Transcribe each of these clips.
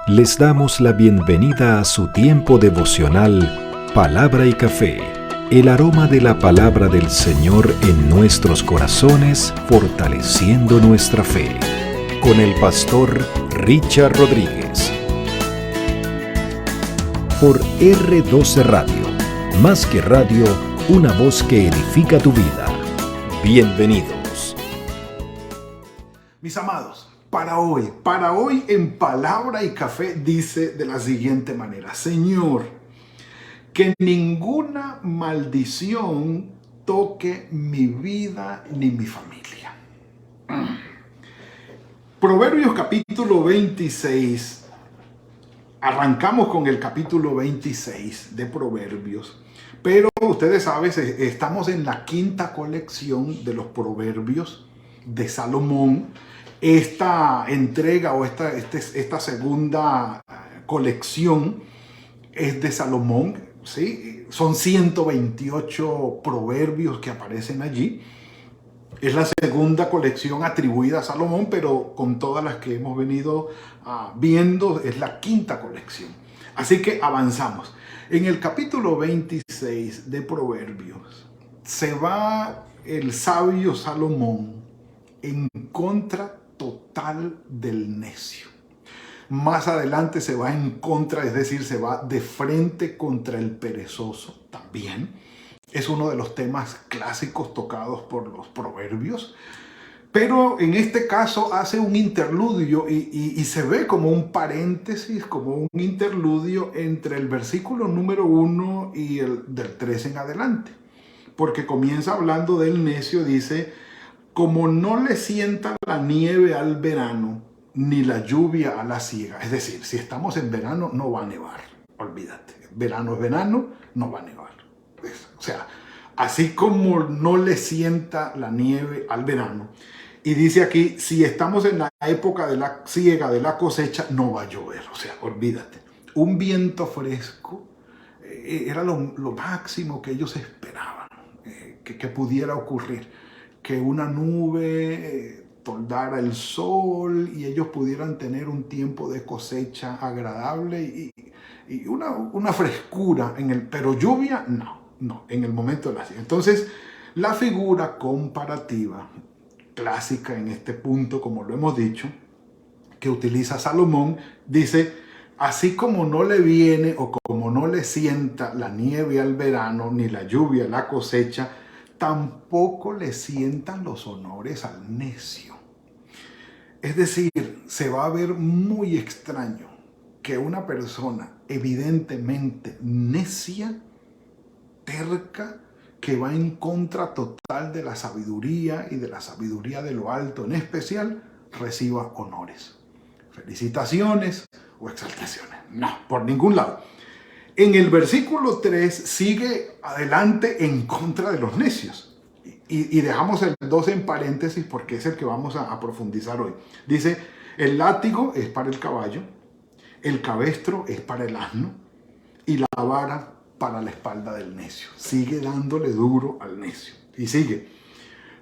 Les damos la bienvenida a su tiempo devocional Palabra y Café, el aroma de la palabra del Señor en nuestros corazones, fortaleciendo nuestra fe. Con el pastor Richard Rodríguez. Por R12 Radio, más que radio, una voz que edifica tu vida. Bienvenidos. Mis amados, para hoy en Palabra y Café dice de la siguiente manera: Señor, que ninguna maldición toque mi vida ni mi familia. Proverbios capítulo 26. Arrancamos con el capítulo 26 de Proverbios. Pero ustedes saben, estamos en la quinta colección de los Proverbios de Salomón. Esta entrega o esta segunda colección es de Salomón, ¿sí? Son 128 proverbios que aparecen allí. Es la segunda colección atribuida a Salomón, pero con todas las que hemos venido viendo, es la quinta colección. Así que avanzamos. En el capítulo 26 de Proverbios se va el sabio Salomón en contra total del necio. Más adelante se va en contra, es decir, se va de frente contra el perezoso también. Es uno de los temas clásicos tocados por los proverbios. Pero en este caso hace un interludio y se ve como un paréntesis, como un interludio entre el versículo número 1 y el del 3 en adelante. Porque comienza hablando del necio, dice: como no le sienta la nieve al verano, ni la lluvia a la siega. Es decir, si estamos en verano, no va a nevar. Olvídate. Verano es verano, no va a nevar. O sea, así como no le sienta la nieve al verano. Y dice aquí, si estamos en la época de la siega, de la cosecha, no va a llover. O sea, olvídate. Un viento fresco era lo máximo que ellos esperaban que pudiera ocurrir. Que una nube toldara el sol y ellos pudieran tener un tiempo de cosecha agradable y una frescura, pero lluvia no, en el momento de la siega. Entonces, la figura comparativa clásica en este punto, como lo hemos dicho, que utiliza Salomón, dice: así como no le viene o como no le sienta la nieve al verano, ni la lluvia a la cosecha, tampoco le sientan los honores al necio. Es decir, se va a ver muy extraño que una persona evidentemente necia, terca, que va en contra total de la sabiduría y de la sabiduría de lo alto en especial, reciba honores, felicitaciones o exaltaciones. No, por ningún lado. En el versículo 3 sigue adelante en contra de los necios. Y dejamos el 2 en paréntesis porque es el que vamos a profundizar hoy. Dice: el látigo es para el caballo, el cabestro es para el asno y la vara para la espalda del necio. Sigue dándole duro al necio. Y sigue: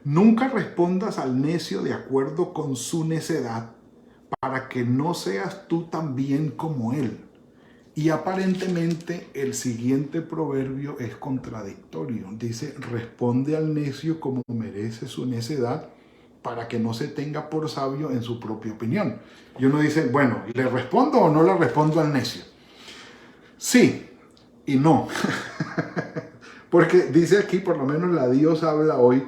nunca respondas al necio de acuerdo con su necedad, para que no seas tú también como él. Y aparentemente el siguiente proverbio es contradictorio. Dice: responde al necio como merece su necedad, para que no se tenga por sabio en su propia opinión. Y uno dice, bueno, ¿le respondo o no le respondo al necio? Sí y no. Porque dice aquí, por lo menos la Dios habla hoy,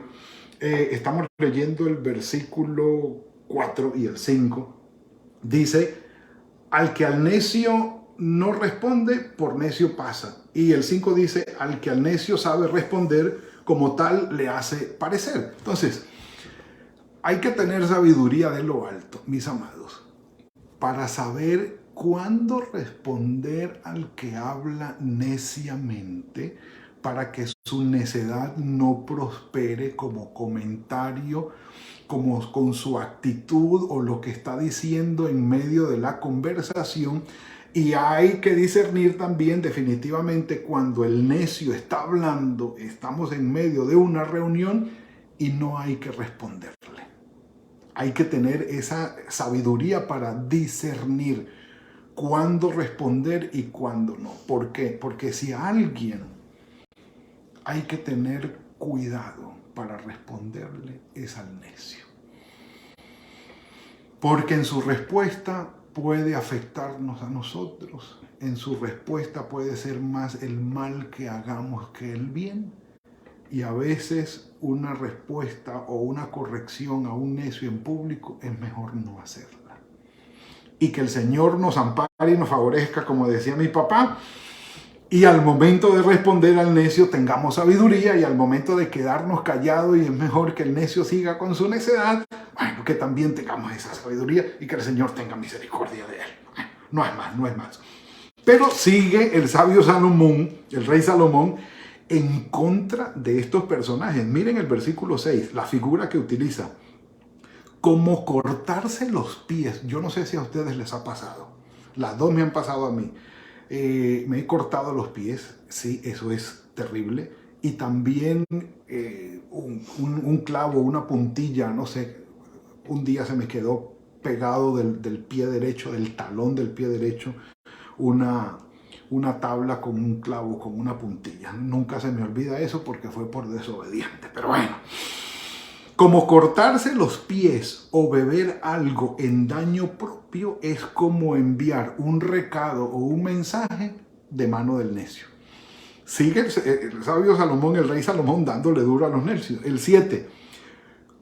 estamos leyendo el versículo 4 y el 5. Dice: al que al necio no responde, por necio pasa. Y el 5 dice: al que al necio sabe responder, como tal le hace parecer. Entonces, hay que tener sabiduría de lo alto, mis amados, para saber cuándo responder al que habla neciamente, para que su necedad no prospere como comentario, como con su actitud o lo que está diciendo en medio de la conversación. Y hay que discernir también definitivamente cuando el necio está hablando, estamos en medio de una reunión y no hay que responderle. Hay que tener esa sabiduría para discernir cuándo responder y cuándo no. ¿Por qué? Porque si a alguien hay que tener cuidado para responderle es al necio. Porque en su respuesta puede afectarnos a nosotros. En su respuesta puede ser más el mal que hagamos que el bien. Y a veces una respuesta o una corrección a un necio en público es mejor no hacerla. Y que el Señor nos ampare y nos favorezca, como decía mi papá. Y al momento de responder al necio tengamos sabiduría, y al momento de quedarnos callados y es mejor que el necio siga con su necedad, bueno, que también tengamos esa sabiduría y que el Señor tenga misericordia de él. Bueno, no es más, no es más. Pero sigue el sabio Salomón, el rey Salomón, en contra de estos personajes. Miren el versículo 6, la figura que utiliza. Como cortarse los pies. Yo no sé si a ustedes les ha pasado. Las dos me han pasado a mí. Me he cortado los pies, sí, eso es terrible. Y también un clavo, una puntilla, no sé, un día se me quedó pegado del pie derecho, del talón del pie derecho, una tabla con un clavo, con una puntilla. Nunca se me olvida eso porque fue por desobediente, pero bueno. Como cortarse los pies o beber algo en daño propio es como enviar un recado o un mensaje de mano del necio. Sigue el sabio Salomón, el rey Salomón, dándole duro a los necios. El 7.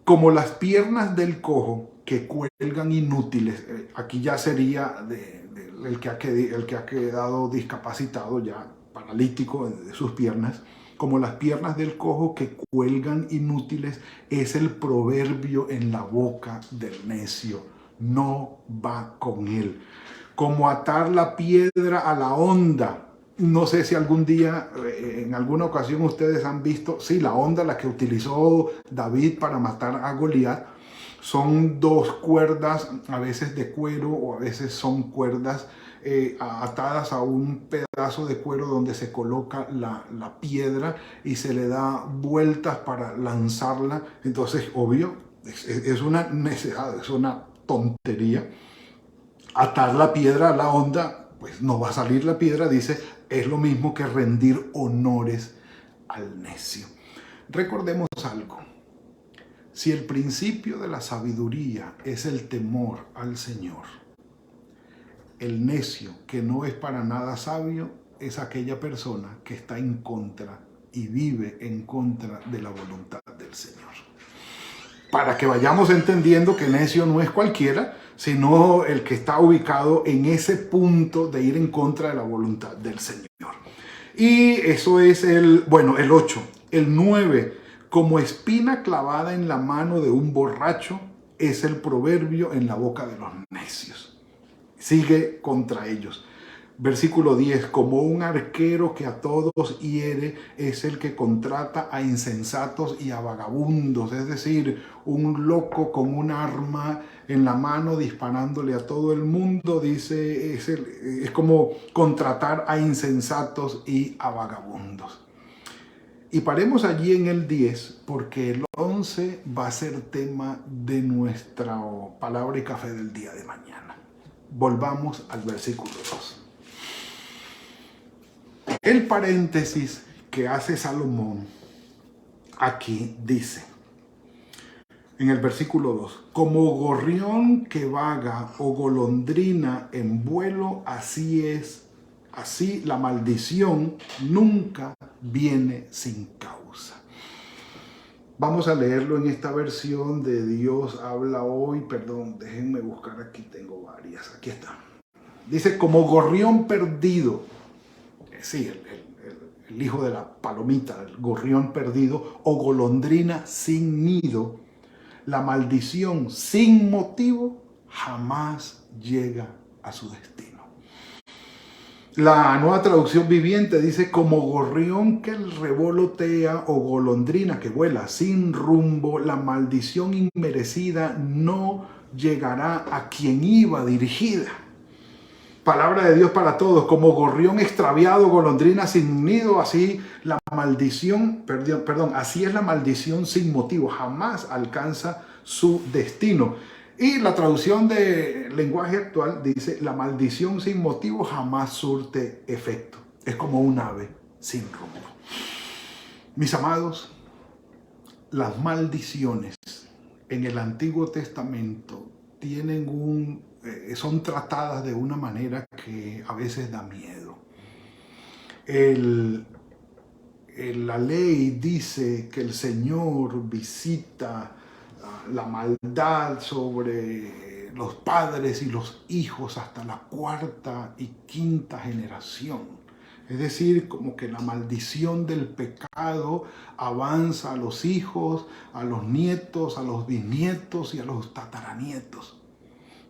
Como las piernas del cojo que cuelgan inútiles. Aquí ya sería el que ha quedado discapacitado, ya paralítico de sus piernas. Como las piernas del cojo que cuelgan inútiles, es el proverbio en la boca del necio. No va con él. Como atar la piedra a la honda. No sé si algún día, en alguna ocasión ustedes han visto, sí, la honda, la que utilizó David para matar a Goliat. Son dos cuerdas, a veces de cuero o a veces son cuerdas atadas a un pedazo de cuero donde se coloca la piedra y se le da vueltas para lanzarla. Entonces, obvio, es una necedad, es una tontería. Atar la piedra a la honda, pues no va a salir la piedra, dice, es lo mismo que rendir honores al necio. Recordemos algo. Si el principio de la sabiduría es el temor al Señor, el necio que no es para nada sabio es aquella persona que está en contra y vive en contra de la voluntad del Señor. Para que vayamos entendiendo que necio no es cualquiera, sino el que está ubicado en ese punto de ir en contra de la voluntad del Señor. Y eso es el 8. El 9, como espina clavada en la mano de un borracho, es el proverbio en la boca de los necios. Sigue contra ellos. Versículo 10, como un arquero que a todos hiere, es el que contrata a insensatos y a vagabundos. Es decir, un loco con un arma en la mano disparándole a todo el mundo, dice, es como contratar a insensatos y a vagabundos. Y paremos allí en el 10, porque el 11 va a ser tema de nuestra palabra y café del día de mañana. Volvamos al versículo 2. El paréntesis que hace Salomón aquí dice, en el versículo 2, como gorrión que vaga o golondrina en vuelo, así la maldición nunca viene sin causa. Vamos a leerlo en esta versión de Dios habla hoy. Perdón, déjenme buscar, aquí tengo varias. Aquí está. Dice, como gorrión perdido. Sí, el hijo de la palomita, el gorrión perdido, o golondrina sin nido, la maldición sin motivo jamás llega a su destino. La Nueva Traducción Viviente dice, como gorrión que revolotea o golondrina que vuela sin rumbo, la maldición inmerecida no llegará a quien iba dirigida. Palabra de Dios para todos, como gorrión extraviado, golondrina sin nido, así la maldición, así es la maldición sin motivo, jamás alcanza su destino. Y la traducción de lenguaje actual dice: la maldición sin motivo jamás surte efecto. Es como un ave sin rumbo. Mis amados, las maldiciones en el Antiguo Testamento son tratadas de una manera que a veces da miedo. La ley dice que el Señor visita la maldad sobre los padres y los hijos hasta la cuarta y quinta generación. Es decir, como que la maldición del pecado avanza a los hijos, a los nietos, a los bisnietos y a los tataranietos.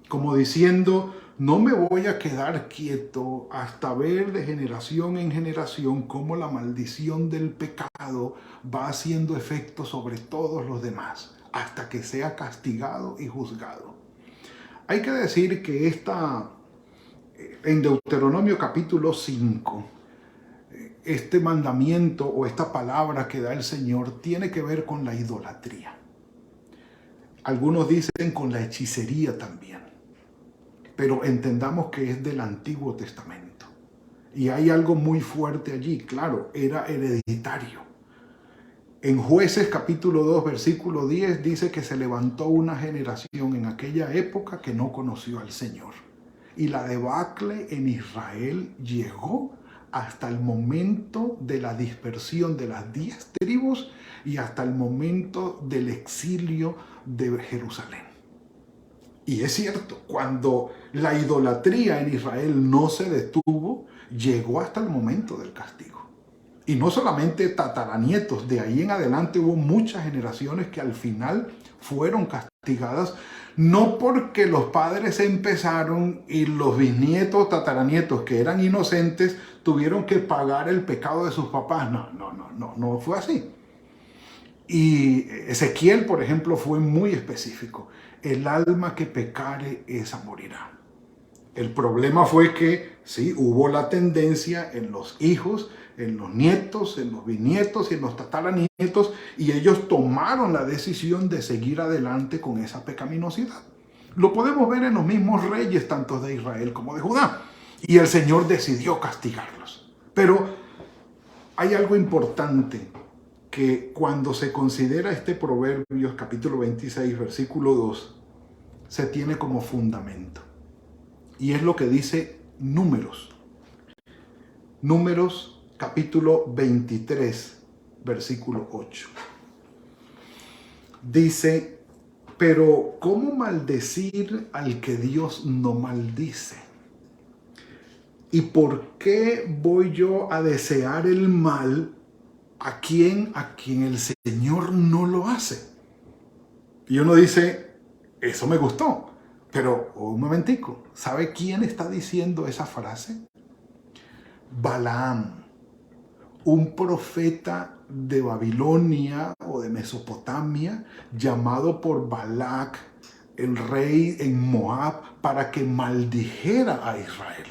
Como diciendo: no me voy a quedar quieto hasta ver de generación en generación cómo la maldición del pecado va haciendo efecto sobre todos los demás, hasta que sea castigado y juzgado. Hay que decir que en Deuteronomio capítulo 5, este mandamiento o esta palabra que da el Señor tiene que ver con la idolatría. Algunos dicen con la hechicería también. Pero entendamos que es del Antiguo Testamento. Y hay algo muy fuerte allí. Claro, era hereditario. En Jueces capítulo 2, versículo 10 dice que se levantó una generación en aquella época que no conoció al Señor. Y la debacle en Israel llegó hasta el momento de la dispersión de las 10 tribus y hasta el momento del exilio de Jerusalén. Y es cierto, cuando la idolatría en Israel no se detuvo, llegó hasta el momento del castigo. Y no solamente tataranietos, de ahí en adelante hubo muchas generaciones que al final fueron castigadas, no porque los padres empezaron y los bisnietos, tataranietos que eran inocentes tuvieron que pagar el pecado de sus papás. No fue así. Y Ezequiel, por ejemplo, fue muy específico: el alma que pecare, esa morirá. El problema fue que sí, hubo la tendencia en los hijos, en los nietos, en los bisnietos y en los tataranietos, y ellos tomaron la decisión de seguir adelante con esa pecaminosidad. Lo podemos ver en los mismos reyes, tanto de Israel como de Judá. Y el Señor decidió castigarlos. Pero hay algo importante que cuando se considera este Proverbios capítulo 26, versículo 2, se tiene como fundamento. Y es lo que dice Números. Números capítulo 23, versículo 8. Dice: pero ¿cómo maldecir al que Dios no maldice? ¿Y por qué voy yo a desear el mal a quien el Señor no lo hace? Y uno dice: eso me gustó. Pero un momentico, ¿sabe quién está diciendo esa frase? Balaam, un profeta de Babilonia o de Mesopotamia, llamado por Balac, el rey en Moab, para que maldijera a Israel.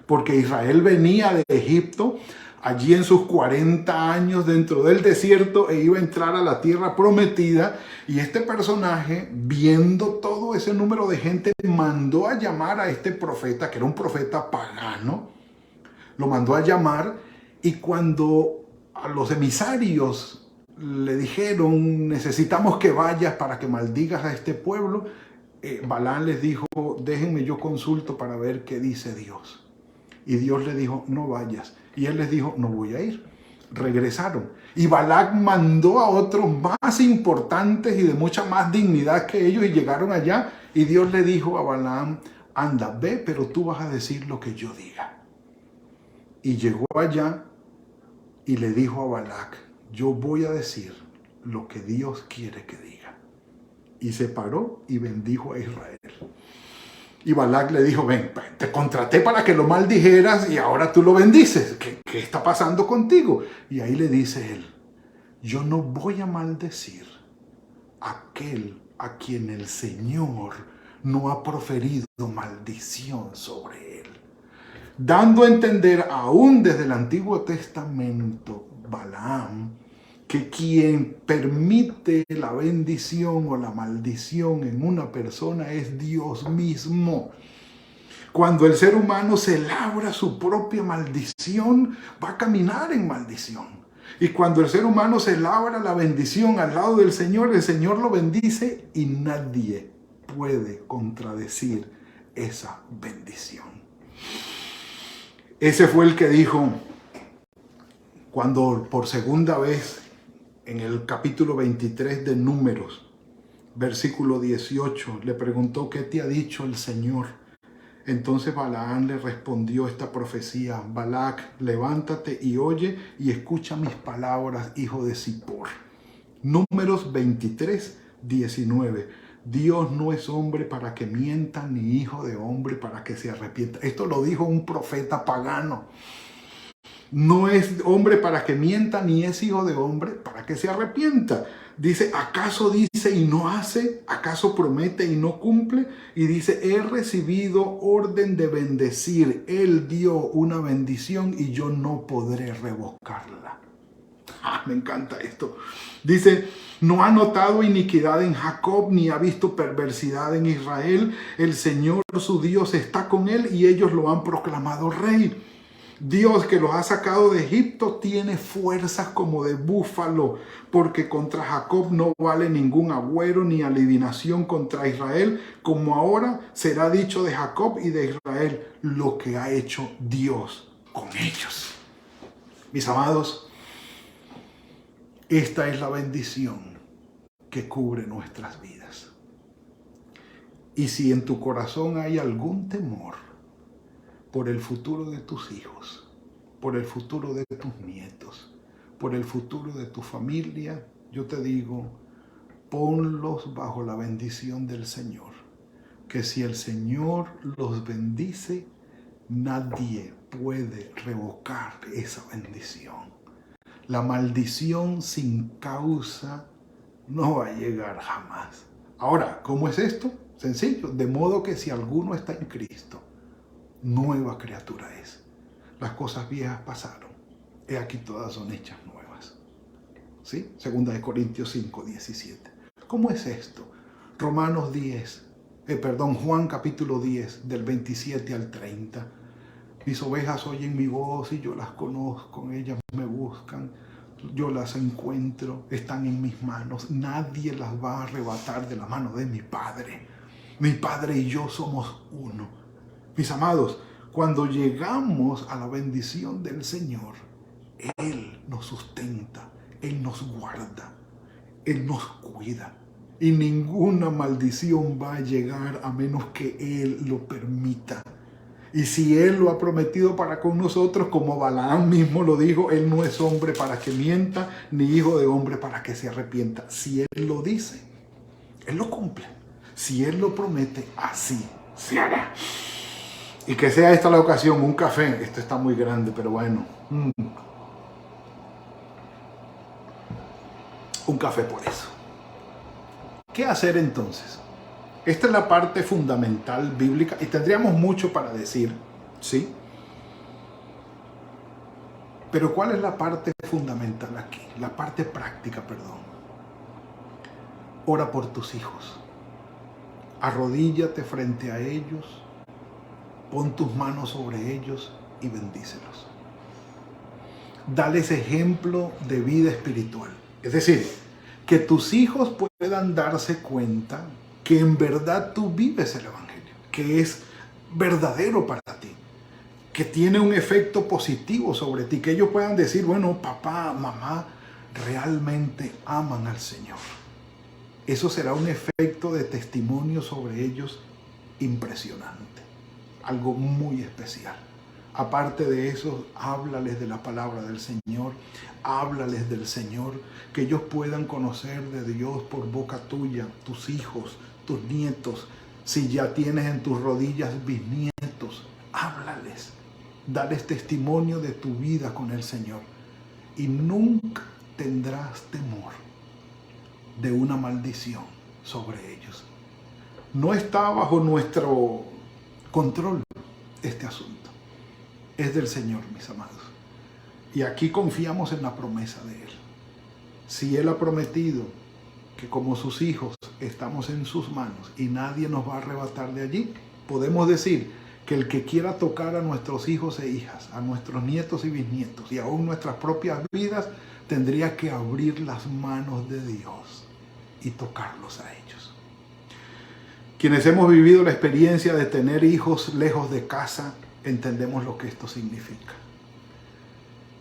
Porque Israel venía de Egipto, allí en sus 40 años dentro del desierto, e iba a entrar a la tierra prometida. Y este personaje, viendo todo ese número de gente, mandó a llamar a este profeta, que era un profeta pagano. Lo mandó a llamar, y cuando a los emisarios le dijeron: necesitamos que vayas para que maldigas a este pueblo, Balaam les dijo: déjenme, yo consulto para ver qué dice Dios. Y Dios le dijo: no vayas. Y él les dijo: no voy a ir. Regresaron. Y Balac mandó a otros más importantes y de mucha más dignidad que ellos, y llegaron allá. Y Dios le dijo a Balaam: anda, ve, pero tú vas a decir lo que yo diga. Y llegó allá y le dijo a Balac: yo voy a decir lo que Dios quiere que diga. Y se paró y bendijo a Israel. Y Balac le dijo: ven, te contraté para que lo maldijeras y ahora tú lo bendices. ¿Qué está pasando contigo? Y ahí le dice él: yo no voy a maldecir a aquel a quien el Señor no ha proferido maldición sobre él. Dando a entender, aún desde el Antiguo Testamento, Balaam, que quien permite la bendición o la maldición en una persona es Dios mismo. Cuando el ser humano se labra su propia maldición, va a caminar en maldición. Y cuando el ser humano se labra la bendición al lado del Señor, el Señor lo bendice y nadie puede contradecir esa bendición. Ese fue el que dijo, cuando por segunda vez en el capítulo 23 de Números, versículo 18, le preguntó: ¿qué te ha dicho el Señor? Entonces Balaán le respondió esta profecía: Balac, levántate y oye y escucha mis palabras, hijo de Zippor. Números 23, 19. Dios no es hombre para que mienta, ni hijo de hombre para que se arrepienta. Esto lo dijo un profeta pagano. No es hombre para que mienta, ni es hijo de hombre para que se arrepienta. Dice, ¿acaso dice y no hace? ¿Acaso promete y no cumple? Y dice, he recibido orden de bendecir. Él dio una bendición y yo no podré revocarla. Me encanta esto. Dice, no ha notado iniquidad en Jacob, ni ha visto perversidad en Israel. El Señor su Dios está con él y ellos lo han proclamado rey. Dios que los ha sacado de Egipto tiene fuerzas como de búfalo, porque contra Jacob no vale ningún agüero ni adivinación contra Israel, como ahora será dicho de Jacob y de Israel lo que ha hecho Dios con ellos. Mis amados, esta es la bendición que cubre nuestras vidas. Y si en tu corazón hay algún temor por el futuro de tus hijos, por el futuro de tus nietos, por el futuro de tu familia, yo te digo, ponlos bajo la bendición del Señor. Que si el Señor los bendice, nadie puede revocar esa bendición. La maldición sin causa no va a llegar jamás. Ahora, ¿cómo es esto? Sencillo, de modo que si alguno está en Cristo, nueva criatura es. Las cosas viejas pasaron, he aquí todas son hechas nuevas. ¿Sí? Segunda de Corintios 5, 17. ¿Cómo es esto? Juan capítulo 10, del 27 al 30. Mis ovejas oyen mi voz y yo las conozco, ellas me buscan, yo las encuentro, están en mis manos. Nadie las va a arrebatar de la mano de mi Padre. Mi Padre y yo somos uno. Mis amados, cuando llegamos a la bendición del Señor, Él nos sustenta, Él nos guarda, Él nos cuida. Y ninguna maldición va a llegar a menos que Él lo permita. Y si Él lo ha prometido para con nosotros, como Balaam mismo lo dijo, Él no es hombre para que mienta, ni hijo de hombre para que se arrepienta. Si Él lo dice, Él lo cumple. Si Él lo promete, así se hará. Y que sea esta la ocasión, un café. Esto está muy grande, pero bueno. Un café por eso. ¿Qué hacer entonces? Esta es la parte fundamental bíblica y tendríamos mucho para decir, ¿sí? Pero ¿cuál es la parte fundamental aquí? La parte práctica, perdón. Ora por tus hijos. Arrodíllate frente a ellos. Pon tus manos sobre ellos y bendícelos. Dales ejemplo de vida espiritual. Es decir, que tus hijos puedan darse cuenta que en verdad tú vives el Evangelio, que es verdadero para ti, que tiene un efecto positivo sobre ti, que ellos puedan decir, bueno, papá, mamá, realmente aman al Señor. Eso será un efecto de testimonio sobre ellos impresionante, algo muy especial. Aparte de eso, háblales de la palabra del Señor, háblales del Señor, que ellos puedan conocer de Dios por boca tuya, tus hijos, tus nietos. Si ya tienes en tus rodillas bisnietos, háblales, dales testimonio de tu vida con el Señor. Y nunca tendrás temor de una maldición sobre ellos. No está bajo nuestro control este asunto. Es del Señor, mis amados. Y aquí confiamos en la promesa de Él. Si Él ha prometido que como sus hijos estamos en sus manos y nadie nos va a arrebatar de allí, podemos decir que el que quiera tocar a nuestros hijos e hijas, a nuestros nietos y bisnietos y aún nuestras propias vidas, tendría que abrir las manos de Dios y tocarlos a ellos. Quienes hemos vivido la experiencia de tener hijos lejos de casa, entendemos lo que esto significa.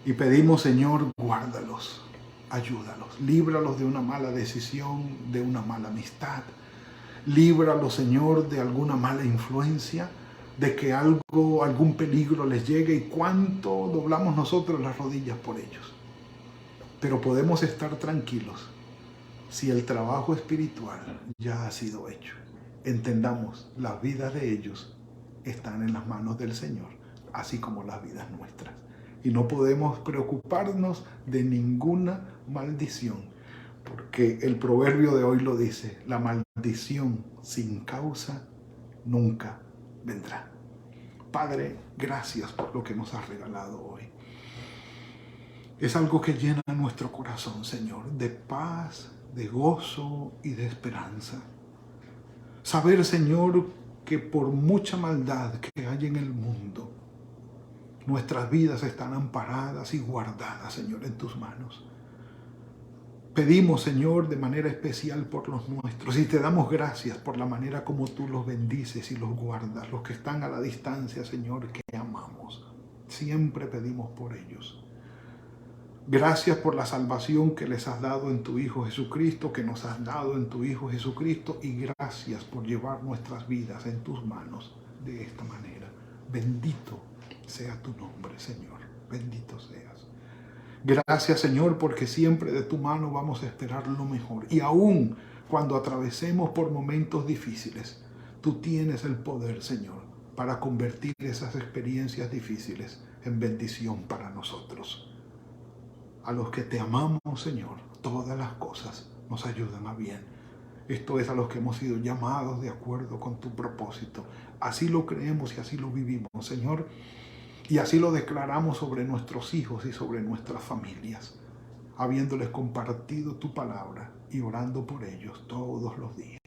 Y pedimos, Señor, guárdalos, ayúdalos, líbralos de una mala decisión, de una mala amistad. Líbralos, Señor, de alguna mala influencia, de que algún peligro les llegue, y cuánto doblamos nosotros las rodillas por ellos. Pero podemos estar tranquilos si el trabajo espiritual ya ha sido hecho. Entendamos, las vidas de ellos están en las manos del Señor, así como las vidas nuestras. Y no podemos preocuparnos de ninguna maldición, porque el proverbio de hoy lo dice: la maldición sin causa nunca vendrá. Padre, gracias por lo que nos has regalado hoy. Es algo que llena nuestro corazón, Señor, de paz, de gozo y de esperanza. Saber, Señor, que por mucha maldad que hay en el mundo, nuestras vidas están amparadas y guardadas, Señor, en tus manos. Pedimos, Señor, de manera especial por los nuestros, y te damos gracias por la manera como tú los bendices y los guardas, los que están a la distancia, Señor, que amamos. Siempre pedimos por ellos. Gracias por la salvación que les has dado en tu Hijo Jesucristo, que nos has dado en tu Hijo Jesucristo, y gracias por llevar nuestras vidas en tus manos de esta manera. Bendito sea tu nombre, Señor. Bendito seas. Gracias, Señor, porque siempre de tu mano vamos a esperar lo mejor. Y aún cuando atravesemos por momentos difíciles, tú tienes el poder, Señor, para convertir esas experiencias difíciles en bendición para nosotros. A los que te amamos, Señor, todas las cosas nos ayudan a bien. Esto es a los que hemos sido llamados de acuerdo con tu propósito. Así lo creemos y así lo vivimos, Señor. Y así lo declaramos sobre nuestros hijos y sobre nuestras familias, habiéndoles compartido tu palabra y orando por ellos todos los días.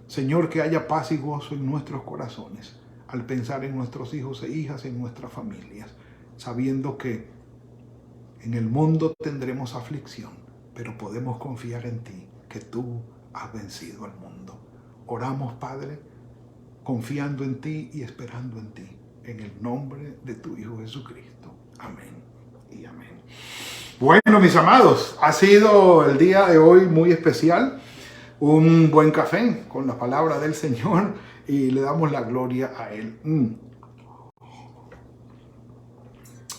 Señor, que haya paz y gozo en nuestros corazones al pensar en nuestros hijos e hijas, en nuestras familias, sabiendo que en el mundo tendremos aflicción, pero podemos confiar en ti, que tú has vencido al mundo. Oramos, Padre, confiando en ti y esperando en ti, en el nombre de tu Hijo Jesucristo. Amén y amén. Bueno, mis amados, ha sido el día de hoy muy especial. Un buen café con la palabra del Señor y le damos la gloria a Él.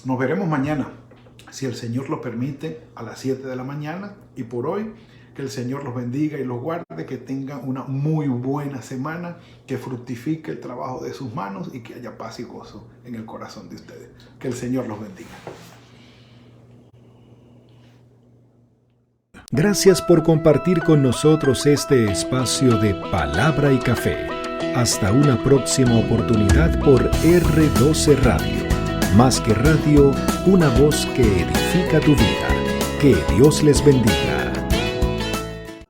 Nos veremos mañana, si el Señor lo permite, a las 7 de la mañana. Y por hoy, que el Señor los bendiga y los guarde, que tengan una muy buena semana, que fructifique el trabajo de sus manos y que haya paz y gozo en el corazón de ustedes. Que el Señor los bendiga. Gracias por compartir con nosotros este espacio de Palabra y Café. Hasta una próxima oportunidad por R12 Radio. Más que radio, una voz que edifica tu vida. Que Dios les bendiga.